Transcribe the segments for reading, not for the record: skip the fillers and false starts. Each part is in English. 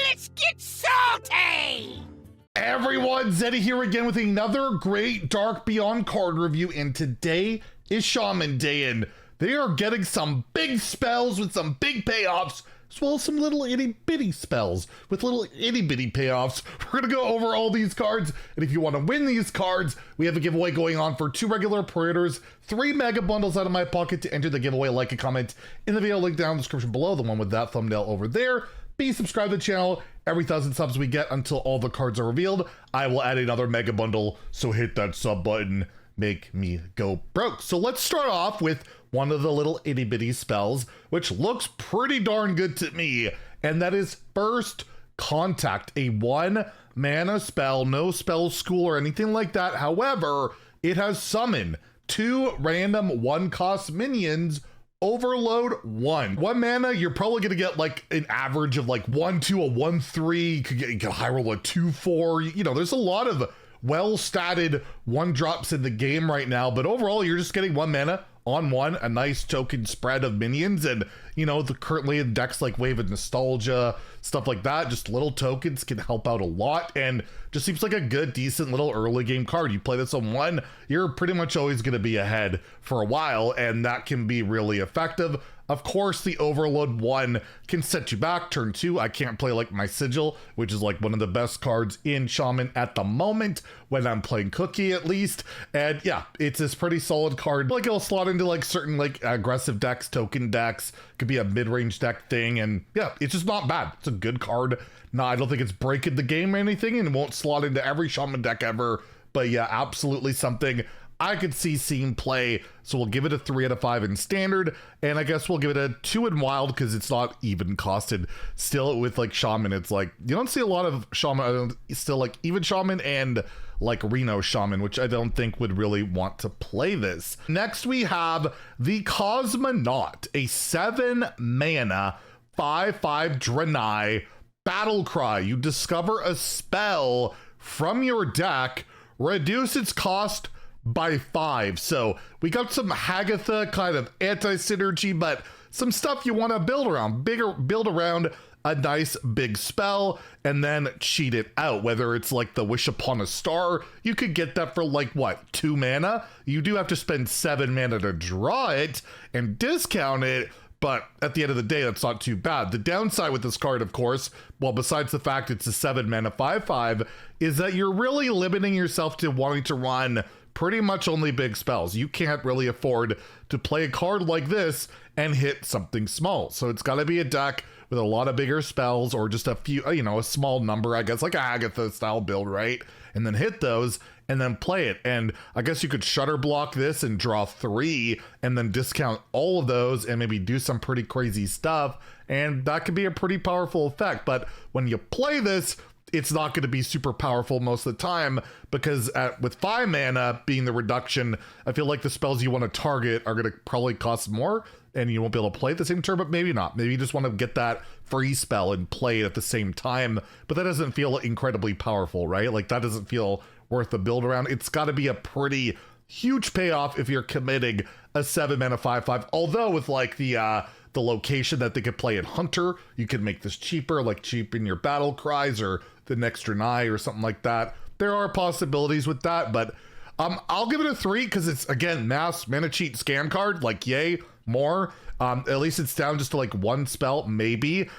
Let's get salty! Everyone, Zeddy here again with another great Dark Beyond card review, and today is Shaman Day, and they are getting some big spells with some big payoffs, as well as some little itty-bitty spells with little itty-bitty payoffs. We're gonna go over all these cards, and if you want to win these cards, we have a giveaway going on for 2 regular Predators, 3 mega bundles out of my pocket. To enter the giveaway, like and comment in the video, link down in the description below, the one with that thumbnail over there. Be subscribed to the channel. Every 1,000 subs we get until all the cards are revealed, I will add another mega bundle, so hit that sub button, make me go broke. So let's start off with one of the little itty bitty spells, which looks pretty darn good to me, and that is First Contact, a 1 mana spell, no spell school or anything like that. However, it has summon 2 random 1-cost minions. Overload 1 mana. You're probably gonna get like an average of like 1/2, a 1/3. You could high roll a 2/4. You know, there's a lot of well statted 1-drops in the game right now, but overall you're just getting 1 mana on 1, a nice token spread of minions, and you know, currently in decks like Wave of Nostalgia, stuff like that, just little tokens can help out a lot, and just seems like a good, decent little early game card. You play this on 1, you're pretty much always going to be ahead for a while, and that can be really effective. Of course, the Overload 1 can set you back. Turn 2, I can't play like my Sigil, which is like one of the best cards in Shaman at the moment, when I'm playing Cookie at least. And yeah, it's this pretty solid card. Like it'll slot into like certain like aggressive decks, token decks, could be a mid-range deck thing. And yeah, it's just not bad. It's a good card. No, I don't think it's breaking the game or anything, and it won't slot into every Shaman deck ever. But yeah, absolutely something I could see seeing play, so we'll give it a 3 out of 5 in standard, and I guess we'll give it a 2 in wild because it's not even costed. Still, with like Shaman, it's like you don't see a lot of Shaman, still like even Shaman and like Reno Shaman, which I don't think would really want to play this. Next, we have the Cosmonaut, a 7 mana 5/5 Draenei battle cry. You discover a spell from your deck, reduce its cost by 5. So we got some Hagatha kind of anti-synergy, but some stuff you want to build around. Build around a nice big spell and then cheat it out. Whether it's like the Wish Upon a Star, you could get that for like what, 2 mana? You do have to spend 7 mana to draw it and discount it, but at the end of the day, that's not too bad. The downside with this card, of course, well, besides the fact it's a 7 mana 5/5, is that you're really limiting yourself to wanting to run pretty much only big spells. You can't really afford to play a card like this and hit something small. So it's got to be a deck with a lot of bigger spells, or just a few, you know, a small number, I guess, like a Agatha style build, right? And then hit those and then play it. And I guess you could shutter block this and draw 3 and then discount all of those and maybe do some pretty crazy stuff. And that could be a pretty powerful effect. But when you play this, it's not going to be super powerful most of the time, because with 5 mana being the reduction, I feel like the spells you want to target are going to probably cost more, and you won't be able to play at the same turn, but maybe not. Maybe you just want to get that free spell and play it at the same time, but that doesn't feel incredibly powerful, right? Like that doesn't feel worth the build around. It's got to be a pretty huge payoff if you're committing a 7 mana 5/5, although with like the location that they could play in Hunter, you could make this cheaper, like cheapen your battle cries or the next Draenei or something like that. There are possibilities with that, but I'll give it a 3 because it's, again, mass mana cheat scan card, like yay, more. At least it's down just to like 1 spell, maybe.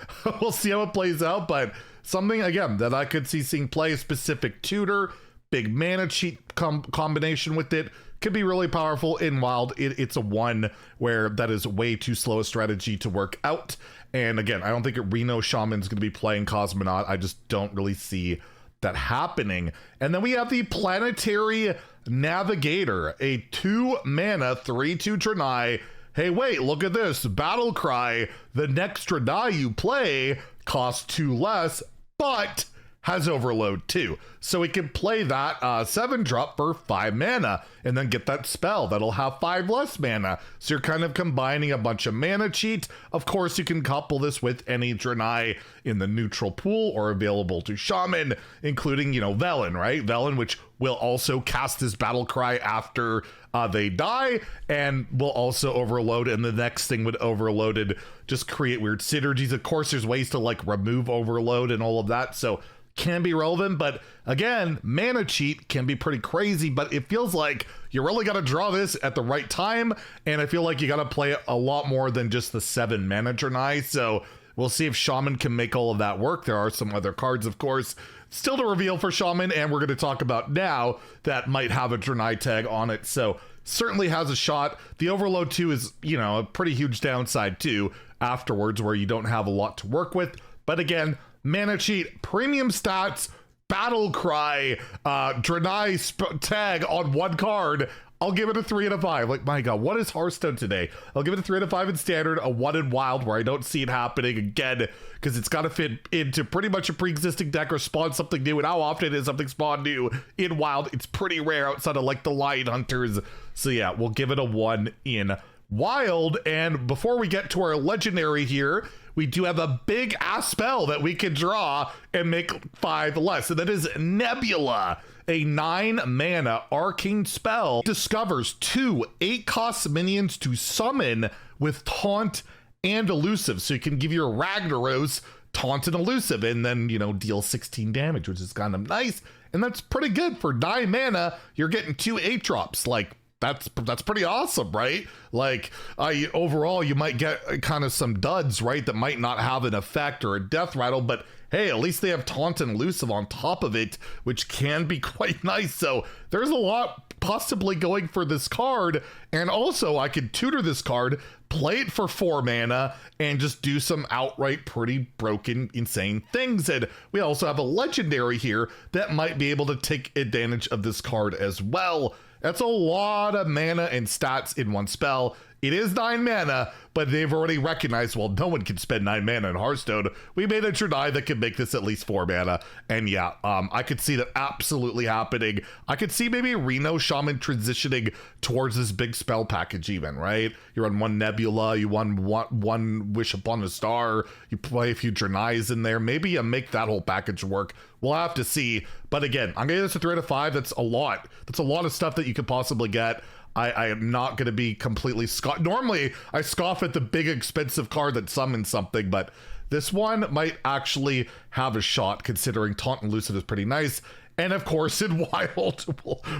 We'll see how it plays out, but something, again, that I could see seeing play, specific tutor, big mana cheat combination with it, could be really powerful in wild. It's a 1 where that is way too slow a strategy to work out. And again, I don't think Reno Shaman's going to be playing Cosmonaut. I just don't really see that happening. And then we have the Planetary Navigator, a 2 mana 3/2 Draenei. Hey, wait, look at this. Battle cry. The next Draenei you play costs 2 less, but has overload too. So we can play that 7-drop for 5 mana and then get that spell that'll have 5 less mana. So you're kind of combining a bunch of mana cheat. Of course, you can couple this with any Draenei in the neutral pool or available to Shaman, including, you know, Velen, right? Velen, which will also cast his battle cry after they die, and will also overload, and the next thing with overloaded just create weird synergies. Of course, there's ways to like remove overload and all of that, so can be relevant, but again, mana cheat can be pretty crazy, but it feels like you really got to draw this at the right time, and I feel like you got to play a lot more than just the 7 mana Draenei, so we'll see if Shaman can make all of that work. There are some other cards, of course, still to reveal for Shaman, and we're going to talk about now that might have a Draenei tag on it, so certainly has a shot. The Overload 2 is, you know, a pretty huge downside too afterwards, where you don't have a lot to work with, but again, mana cheat, premium stats, battle cry, Draenei tag on one card. I'll give it a 3 out of 5. Like, my god, what is Hearthstone today? I'll give it a 3 out of 5 in standard, a 1 in wild, where I don't see it happening again, because it's got to fit into pretty much a pre-existing deck or spawn something new. And how often is something spawned new in wild? It's pretty rare outside of like the Lion Hunters. So yeah, we'll give it a 1 in wild. And before we get to our legendary here, we do have a big ass spell that we can draw and make 5 less, and that is Nebula, a 9 mana arcane spell. Discovers 2 8-cost minions to summon with taunt and elusive, so you can give your Ragnaros taunt and elusive, and then, you know, deal 16 damage, which is kind of nice, and that's pretty good for 9 mana. You're getting 2 8-drops, like, that's pretty awesome, right? Like, overall, you might get kind of some duds, right, that might not have an effect or a death rattle, but hey, at least they have taunt and elusive on top of it, which can be quite nice. So there's a lot possibly going for this card, and also I could tutor this card, play it for 4 mana, and just do some outright pretty broken, insane things. And we also have a legendary here that might be able to take advantage of this card as well. That's a lot of mana and stats in one spell. It is 9 mana, but they've already recognized, well, no one can spend 9 mana in Hearthstone. We made a Draenei that can make this at least 4 mana. And yeah, I could see that absolutely happening. I could see maybe Reno Shaman transitioning towards this big spell package even, right? You run 1 Nebula, you run one Wish Upon a Star, you play a few Draeneis in there. Maybe you make that whole package work. We'll have to see. But again, I'm gonna give this a 3 out of 5. That's a lot. That's a lot of stuff that you could possibly get. I am not going to be completely normally I scoff at the big expensive card that summons something, but this one might actually have a shot, considering taunt and elusive is pretty nice. And of course in wild,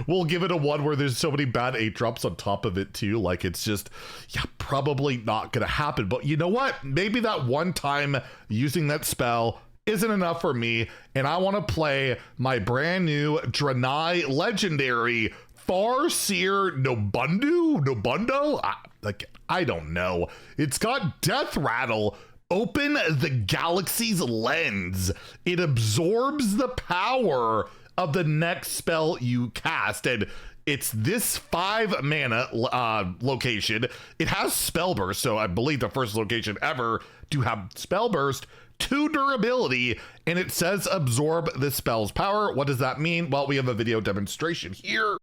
we'll give it a 1 where there's so many bad 8-drops on top of it too. Like, it's just, yeah, probably not going to happen. But you know what? Maybe that one time using that spell isn't enough for me, and I want to play my brand new Draenei legendary Farseer Nobundo? I don't know. It's got Death Rattle. Open the galaxy's lens. It absorbs the power of the next spell you cast, and it's this 5 mana location. It has Spell Burst, so I believe the first location ever to have Spell Burst, 2 durability, and it says absorb the spell's power. What does that mean? Well, we have a video demonstration here.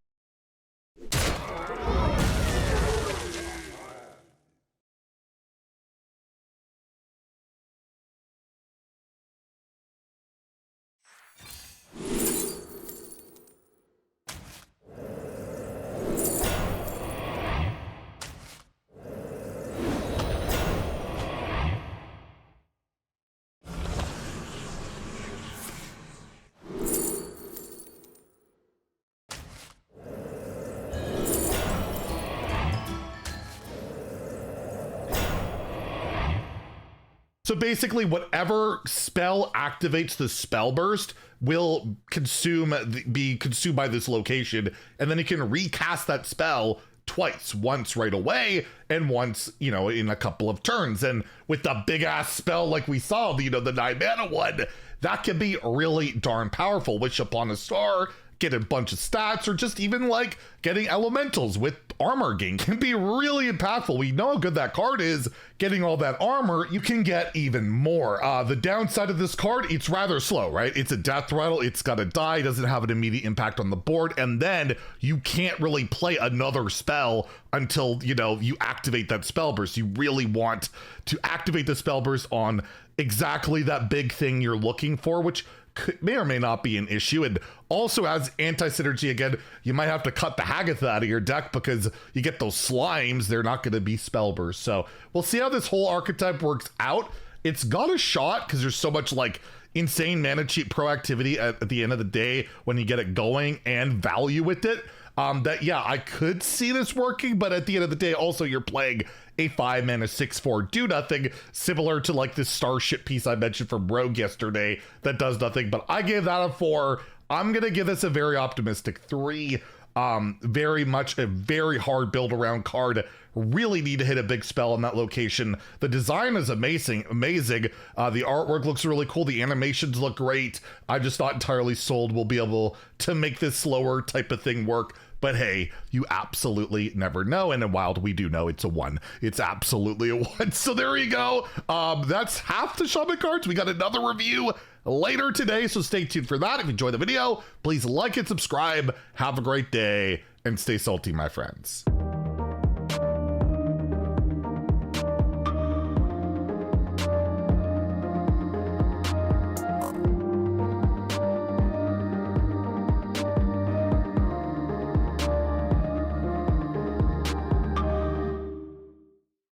So basically, whatever spell activates the spell burst will be consumed by this location, and then you can recast that spell twice, once right away and once, you know, in a couple of turns. And with the big ass spell like we saw, you know, the 9 mana one, that can be really darn powerful. Wish Upon a Star get a bunch of stats, or just even like getting elementals with armor gain can be really impactful. We know how good that card is. Getting all that armor, you can get even more. The downside of this card, it's rather slow, right? It's a death rattle, it's gotta die, doesn't have an immediate impact on the board, and then you can't really play another spell until, you know, you activate that spell burst. You really want to activate the spell burst on exactly that big thing you're looking for, which may or may not be an issue. And also as anti-synergy, again, you might have to cut the Haggith out of your deck because you get those slimes, they're not going to be spell burst. So we'll see how this whole archetype works out. It's got a shot because there's so much like insane mana cheap proactivity at the end of the day when you get it going, and value with it. That, yeah, I could see this working, but at the end of the day, also you're playing a 5 mana 6/4 do nothing, similar to like this Starship piece I mentioned from Rogue yesterday that does nothing. But I gave that a 4. I'm gonna give this a very optimistic 3. Very much a very hard build around card. Really need to hit a big spell in that location. The design is amazing. The artwork looks really cool. The animations look great. I'm just not entirely sold we'll be able to make this slower type of thing work. But hey, you absolutely never know. And in Wild, we do know it's a 1. It's absolutely a 1. So there you go. That's half the Shaman cards. We got another review later today, so stay tuned for that. If you enjoyed the video, please like and subscribe. Have a great day and stay salty, my friends.